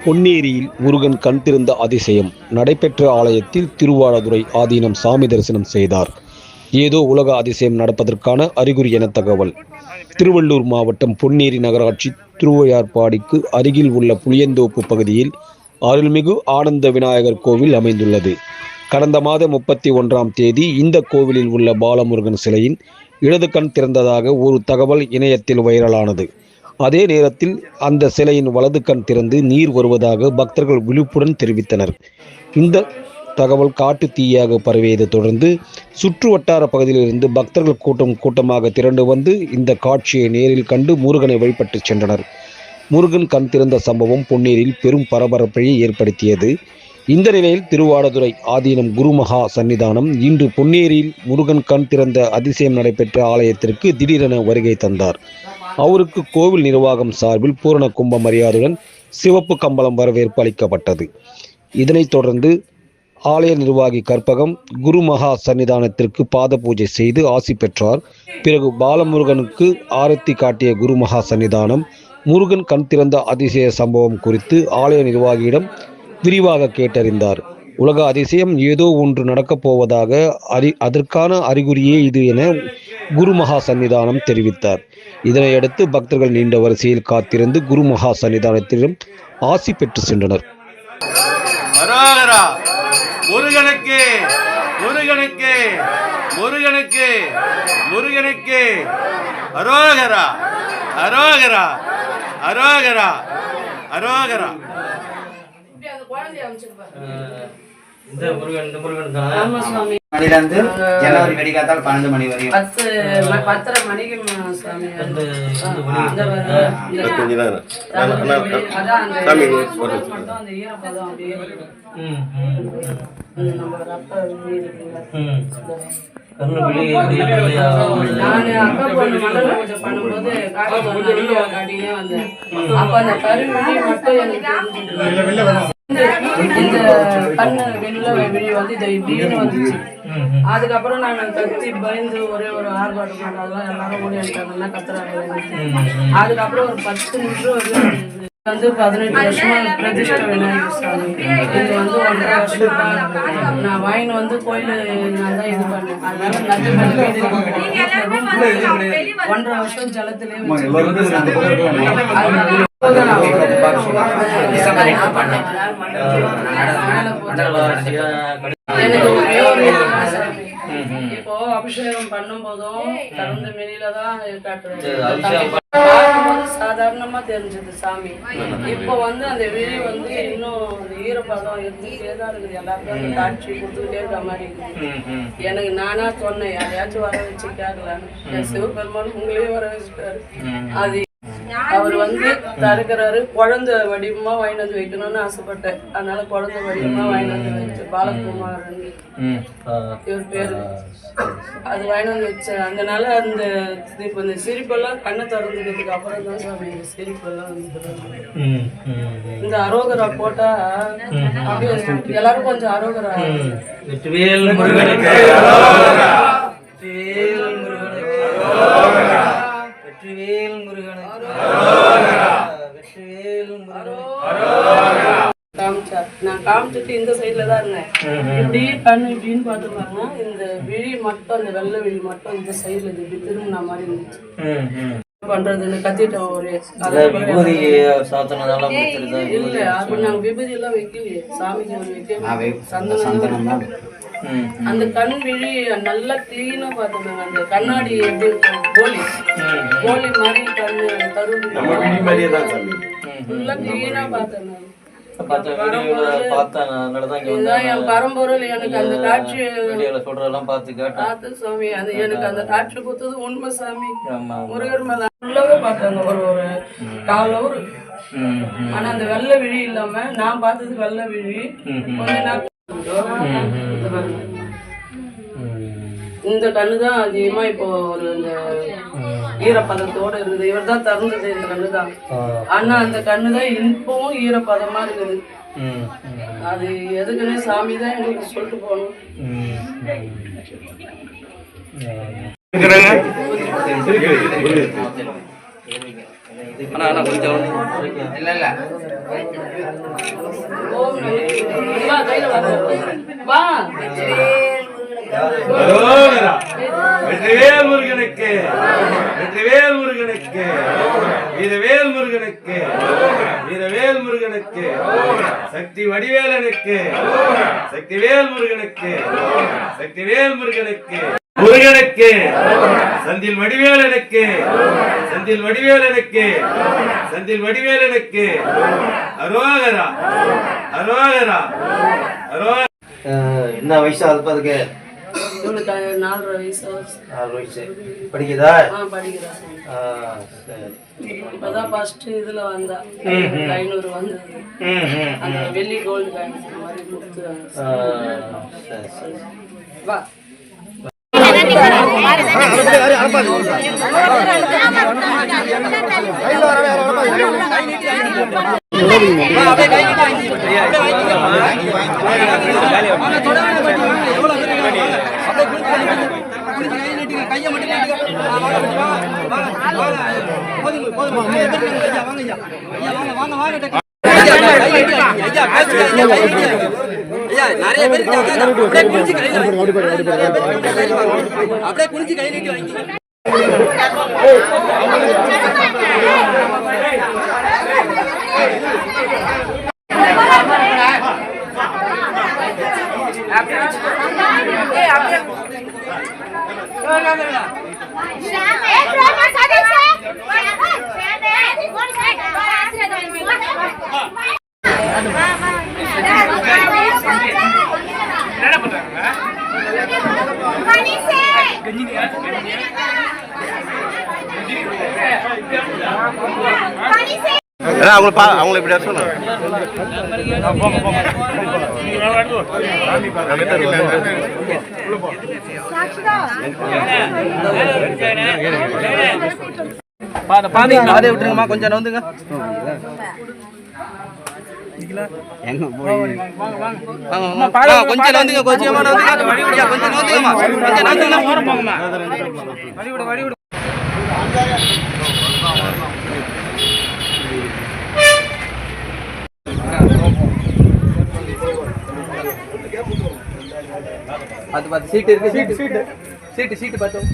பொன்னேரியில் முருகன் கண் திறந்த அதிசயம் நடைபெற்ற ஆலயத்தில் திருவாரதுரை ஆதீனம் சாமி தரிசனம் செய்தார். ஏதோ உலக அதிசயம் நடப்பதற்கான அறிகுறி என தகவல். திருவள்ளூர் மாவட்டம் பொன்னேரி நகராட்சி திருவையார்பாடிக்கு அருகில் உள்ள புளியந்தோப்பு பகுதியில் அருள்மிகு ஆனந்த விநாயகர் கோவில் அமைந்துள்ளது. கடந்த மாதம் 31ஆம் தேதி இந்த கோவிலில் உள்ள பாலமுருகன் சிலையின் இடது கண் திறந்ததாக ஒரு தகவல் இணையத்தில் வைரலானது. அதே நேரத்தில் அந்த சிலையின் வலது கண் திறந்து நீர் வருவதாக பக்தர்கள் விழிப்புடன் தெரிவித்தனர். இந்த தகவல் காட்டு தீயாக பரவியதை தொடர்ந்து சுற்று வட்டார பகுதியிலிருந்து பக்தர்கள் கூட்டமாக திரண்டு வந்து இந்த காட்சியை நேரில் கண்டு முருகனை வழிபட்டு சென்றனர். முருகன் கண் திறந்த சம்பவம் பொன்னேரியில் பெரும் பரபரப்பை ஏற்படுத்தியது. இந்த நிலையில் திருவாரதுரை ஆதீனம் குருமகா சன்னிதானம் இன்று பொன்னேரியில் முருகன் கண் திறந்த அதிசயம் நடைபெற்ற ஆலயத்திற்கு திடீரென வருகை தந்தார். அவருக்கு கோவில் நிர்வாகம் சார்பில் பூரண கும்ப மரியாதையுடன் சிவப்பு கம்பளம் வரவேற்பு அளிக்கப்பட்டது. இதனைத் தொடர்ந்து ஆலய நிர்வாகி கற்பகம் குருமகா சன்னிதானத்திற்கு பாத பூஜை செய்து ஆசி பெற்றார். பிறகு பாலமுருகனுக்கு ஆரத்தி காட்டிய குருமகா சன்னிதானம் முருகன் கண் திறந்த அதிசய சம்பவம் குறித்து ஆலய நிர்வாகியிடம் விரிவாக கேட்டறிந்தார். உலக அதிசயம் ஏதோ ஒன்று நடக்கப் போவதாக அதற்கான அறிகுறியே இது என குருமகா சன்னிதானம் தெரிவித்தார். இதனையடுத்து பக்தர்கள் நீண்ட வரிசையில் காத்திருந்து குருமகா சன்னிதானத்திடம் ஆசி பெற்று சென்றனர். முருகனுக்கு முருகனுக்கு முருகனுக்கு முருகனுக்கு அரோகரா அரோகரா அரோகரா அரோகரா. இந்த முருகன் தான் மணிலிருந்து ஜனவரி வெடிக்காத்தால் 12 மணி வரையும் 10:30 மணிக்கு சாமி பண்ணும்போது காட்டியே வந்தேன். அப்ப அந்த கருவிழி மட்டும் எனக்கு இந்த கண்ணு வெளியே வந்து இதை இப்படின்னு வந்துச்சு. அதுக்கப்புறம் நான் கத்தி பயந்து ஒரே ஒரு ஆர்ப்பாட்டம் பண்ணாதான் எல்லாரும் ஓடிட்டாங்கன்னா கத்துறாங்க. அதுக்கப்புறம் ஒரு 10 நிமிஷம் வந்து 18 வருஷமா பிரதிஷ்ட விநாயகர் சாமி. இது வந்து 1.5 வருஷம் நான் வாயின் வந்து கோயில் நான் தான் இது பண்ணேன். அதனால 1.5 வருஷம் ஜலத்திலே எனக்கு ஒரே ஒரு இப்போ அபிஷேகம் பண்ணும் போதும் கலந்த வெளியில தான் பார்க்கும்போது சாதாரணமா தெரிஞ்சது சாமி. இப்போ வந்து அந்த வெளி வந்து இன்னும் அந்த ஈரப்பதம் இருந்துட்டே தான் இருக்குது. எல்லாருக்கும் அந்த காட்சி கொடுத்துக்கிட்டே இருக்க மாதிரி இருக்குது. எனக்கு நானா சொன்னேன் யாரையாச்சும் வர வச்சு கேட்கலான்னு. சிவபெருமான் உங்களே வர வச்சுட்டாரு. அது அவர் வந்து தருக்கிறாரு. குழந்தை வடிவமா வாங்கி வந்து வைக்கணும்னு ஆசைப்பட்டேன். அதனால குழந்தை வடிவமா வாங்கி வந்து வச்சு பாலகுமார் இவர் பேரு அது வாங்கி வந்து வச்சேன். அதனால அந்த இப்ப இந்த சிரிப்பெல்லாம் கண்ணை திறந்துக்கிறதுக்கு அப்புறம் தான் சாமி இந்த சிரிப்பெல்லாம் வந்து இந்த அரோகரா போட்டா அப்படியே எல்லாரும் கொஞ்சம் அரோகரா நான் காமிச்சிட்டு இந்த சைட்ல தான் இருந்தேன். இப்படி கண்ணு இப்படின்னு பார்த்து பாருங்க. இந்த விழி மட்டும் அந்த வெள்ளை விழி மட்டும் இந்த சைட்ல இப்படி திரும்பின மாதிரி இருந்துச்சு. பண்றதுன்னு கத்திட்டோம். ஒரு இல்ல அப்படி நாங்க விபூதி எல்லாம் வைக்கலையே சாமிக்கு வைக்க சந்தனம். அந்த கண் விழி நல்லா கிளீனா பார்த்தோம். அந்த கண்ணாடி எப்படி இருக்கும் கோலி மாதிரி கண்ணு ஃபுல்லா கிளீனா பார்த்தேன். பரம்பொருள் எனக்கு அந்த காட்சி பார்த்து சாமி அது எனக்கு அந்த காட்சி கொடுத்தது உண்மை சாமி. முருகர் மேல உள்ளவே பார்த்தாங்க ஒரு காலவர். ஆனா அந்த வெள்ளை விழி இல்லாம நான் பார்த்தது வெள்ளை விழி. இந்த கண்ணு தான் அதிகமா இப்போ ஒரு இந்த ஈரப்பதத்தோட இருக்குது. இவர் தான் திறந்தது இந்த கண்ணு தான். ஆனா அந்த கண்ணு தான் இப்பவும் ஈரப்பதமா இருக்குது. அது எதுக்குன்னு சாமி தான் எங்களுக்கு சொல்லிட்டு போகணும். அண்ணா அண்ணா கொஞ்சம் இல்ல இல்ல ஓம் வா கையில வா அரோகரா. வெற்றிவேல் முருகனுக்கு, வெற்றிவேல் முருகனுக்கு, வீரவேல் முருகனுக்கு, வீரவேல் முருகனுக்கு, சக்தி வடிவேலனுக்கு, சக்திவேல் முருகனுக்கு, சக்திவேல் முருகனுக்கு, முருகனுக்கு, செந்தில் வடிவேலனுக்கு, செந்தில் வடிவேலனுக்கு, செந்தில் வடிவேலனுக்கு, அரோகரா, அரோகரா, அரோகரா. என்ன வயசு ஆகுது அதுக்கு? இவனுக்கு 4 வயசு ஆகுது. 6 வயசு. படிக்குதா? படிக்கிறா. சரி. இப்பதான் ஃபர்ஸ்ட் இதுல வந்தா 500 வந்தது. அந்த வெள்ளி கோல்டு காயின் மாதிரி கொடுத்து சரி சரி. வா நிறைய பேர் அப்படியே குளிச்சு கை நீட்டி வாங்கி அவங்களை இப்படி சொல்லுங்க. அதை விட்டுருங்கம்மா, கொஞ்சம் நவுந்துங்க. கொஞ்சம் நவுந்துங்க, கொஞ்சமா நவுந்துங்க, கொஞ்சம் நவுந்துங்கம்மா, கொஞ்சம் நவுந்துங்க. பார்த்து சீட்டு இருக்கு, சீட்டு பார்த்தோம்.